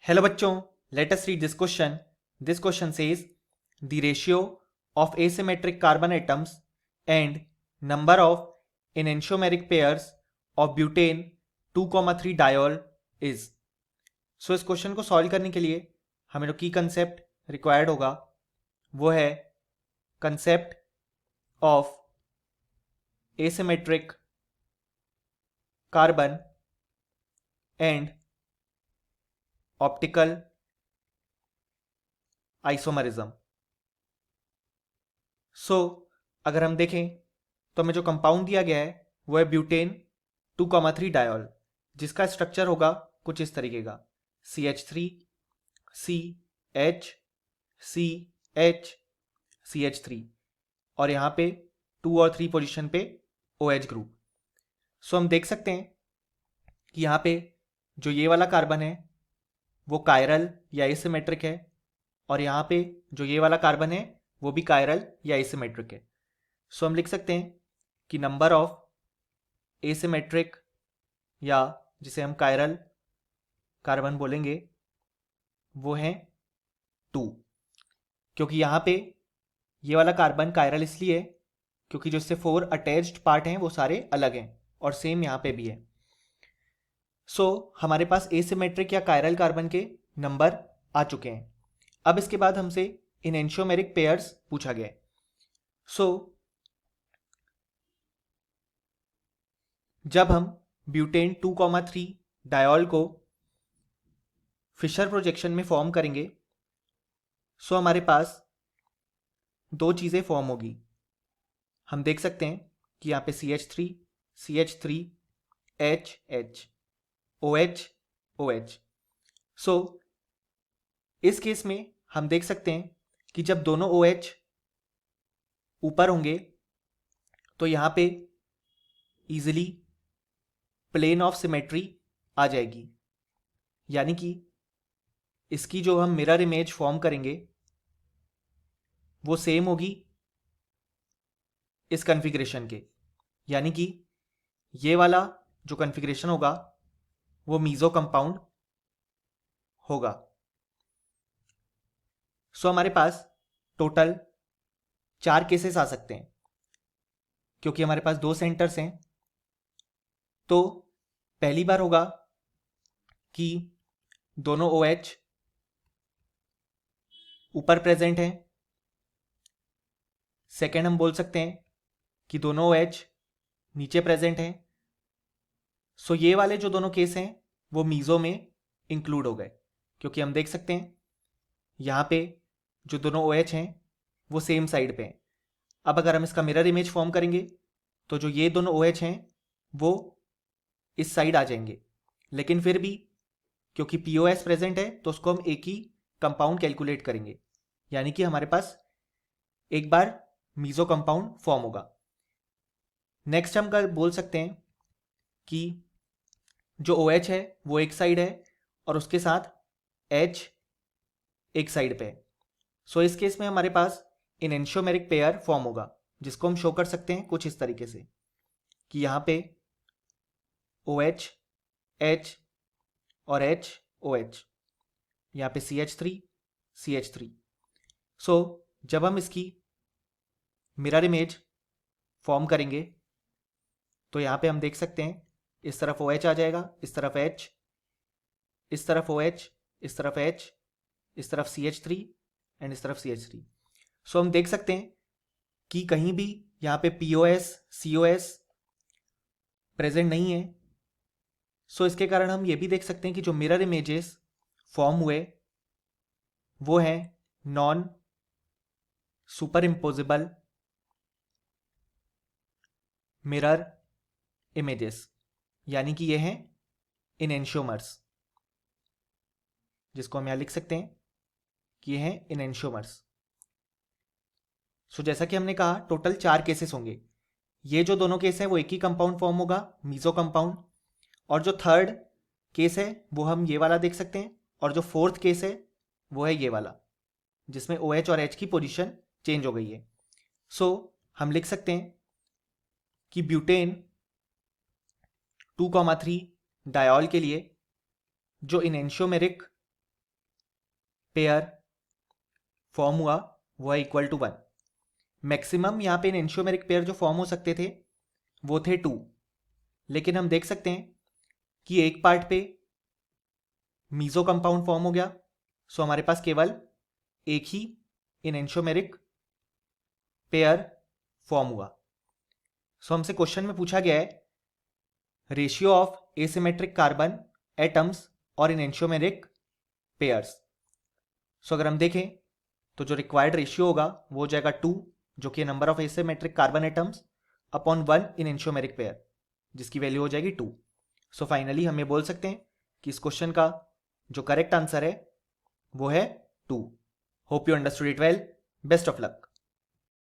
Hello बच्चों, let us read this question. This question says the ratio of asymmetric carbon atoms and number of enantiomeric pairs of butane 2,3 diol is. So इस question को solve करने के लिए हमें जो की कंसेप्ट रिक्वायर्ड होगा वो है concept of asymmetric carbon and optical isomerism. अगर हम देखें तो हमें जो कंपाउंड दिया गया है वो है ब्यूटेन 2,3 डायोल, जिसका स्ट्रक्चर होगा कुछ इस तरीके का CH3 CH CH CH3 और यहाँ पे 2 और 3 पोजीशन पे OH ग्रुप। हम देख सकते हैं कि यहाँ पे जो ये वाला कार्बन है वो कायरल या एसिमेट्रिक है और यहाँ पे जो ये वाला कार्बन है वो भी कायरल या एसिमेट्रिक है। हम लिख सकते हैं कि नंबर ऑफ एसिमेट्रिक या जिसे हम कायरल कार्बन बोलेंगे वो है 2, क्योंकि यहाँ पे ये वाला कार्बन कायरल इसलिए है क्योंकि जो इससे 4 अटैच्ड पार्ट हैं वो सारे अलग हैं और सेम यहाँ पे भी है। हमारे पास एसिमेट्रिक या कायरल कार्बन के नंबर आ चुके हैं। अब इसके बाद हमसे एनेंशियोमेरिक पेयर्स पूछा गया है। जब हम ब्यूटेन 2,3 डायोल को फिशर प्रोजेक्शन में फॉर्म करेंगे हमारे पास दो चीज़ें फॉर्म होगी। हम देख सकते हैं कि यहाँ पे CH3 CH3 H H OH OH। इस केस में हम देख सकते हैं कि जब दोनों OH ऊपर होंगे तो यहाँ पे इजीली प्लेन ऑफ सिमेट्री आ जाएगी, यानी कि इसकी जो हम मिरर इमेज फॉर्म करेंगे वो सेम होगी इस कॉन्फ़िगरेशन के, यानी कि ये वाला जो कॉन्फ़िगरेशन होगा वो मीज़ो कंपाउंड होगा। हमारे पास टोटल 4 केसेस आ सकते हैं क्योंकि हमारे पास 2 सेंटर्स हैं। तो पहली बार होगा कि दोनों OH ऊपर प्रेजेंट हैं। सेकेंड हम बोल सकते हैं कि दोनों OH नीचे प्रेजेंट हैं। ये वाले जो दोनों केस हैं वो मीज़ो में इंक्लूड हो गए क्योंकि हम देख सकते हैं यहाँ पे जो दोनों OH हैं वो सेम साइड पे हैं। अब अगर हम इसका मिरर इमेज फॉर्म करेंगे तो जो ये दोनों OH हैं वो इस साइड आ जाएंगे, लेकिन फिर भी क्योंकि POS प्रेजेंट है तो उसको हम एक ही कंपाउंड कैलकुलेट करेंगे, यानी कि हमारे पास एक बार मीज़ो कंपाउंड फॉर्म होगा। नेक्स्ट हम कर बोल सकते हैं कि जो OH है वो एक साइड है और उसके साथ H एक साइड पे है। इस केस में हमारे पास एनेंशियोमेरिक पेयर फॉर्म होगा, जिसको हम शो कर सकते हैं कुछ इस तरीके से कि यहाँ पे OH H और H OH, यहाँ पे CH3 CH3। जब हम इसकी मिरर इमेज फॉर्म करेंगे तो यहाँ पे हम देख सकते हैं इस तरफ OH आ जाएगा, इस तरफ H, इस तरफ OH, इस तरफ H, इस तरफ CH3 एंड इस तरफ CH3। हम देख सकते हैं कि कहीं भी यहाँ पे POS COS प्रेजेंट नहीं है। इसके कारण हम ये भी देख सकते हैं कि जो मिरर इमेजेस फॉर्म हुए वो है non super imposable mirror images, यानी कि ये हैं इनेंशियोमर्स, जिसको हम यहाँ लिख सकते हैं कि ये हैं इनेंशियोमर्स। जैसा कि हमने कहा टोटल 4 केसेस होंगे। ये जो दोनों केस हैं वो एक ही कंपाउंड फॉर्म होगा, मीज़ो कंपाउंड, और जो थर्ड केस है वो हम ये वाला देख सकते हैं, और जो फोर्थ केस है वो है ये वाला जिसमें OH और H की पोजीशन चेंज हो गई है। हम लिख सकते हैं कि ब्यूटेन 2,3 डायोल के लिए जो इनेंशियोमेरिक पेयर फॉर्म हुआ वो है इक्वल टू 1। मैक्सिमम यहाँ पे एंशियोमेरिक पेयर जो फॉर्म हो सकते थे वो थे 2, लेकिन हम देख सकते हैं कि एक पार्ट पे मीजो कंपाउंड फॉर्म हो गया, सो हमारे पास केवल एक ही एंशियोमेरिक पेयर फॉर्म हुआ। सो हमसे क्वेश्चन में पूछा गया है ratio of asymmetric carbon atoms और एंशियोमेरिक पेयर्स। सो अगर हम देखें तो जो रिक्वायर्ड रेशियो होगा वो हो जाएगा 2, जो कि number of asymmetric carbon atoms upon 1 in enantiomeric pair, जिसकी वैल्यू हो जाएगी 2। सो फाइनली हम ये बोल सकते हैं कि इस क्वेश्चन का जो करेक्ट आंसर है वो है 2। Hope you understood it well. Best of luck.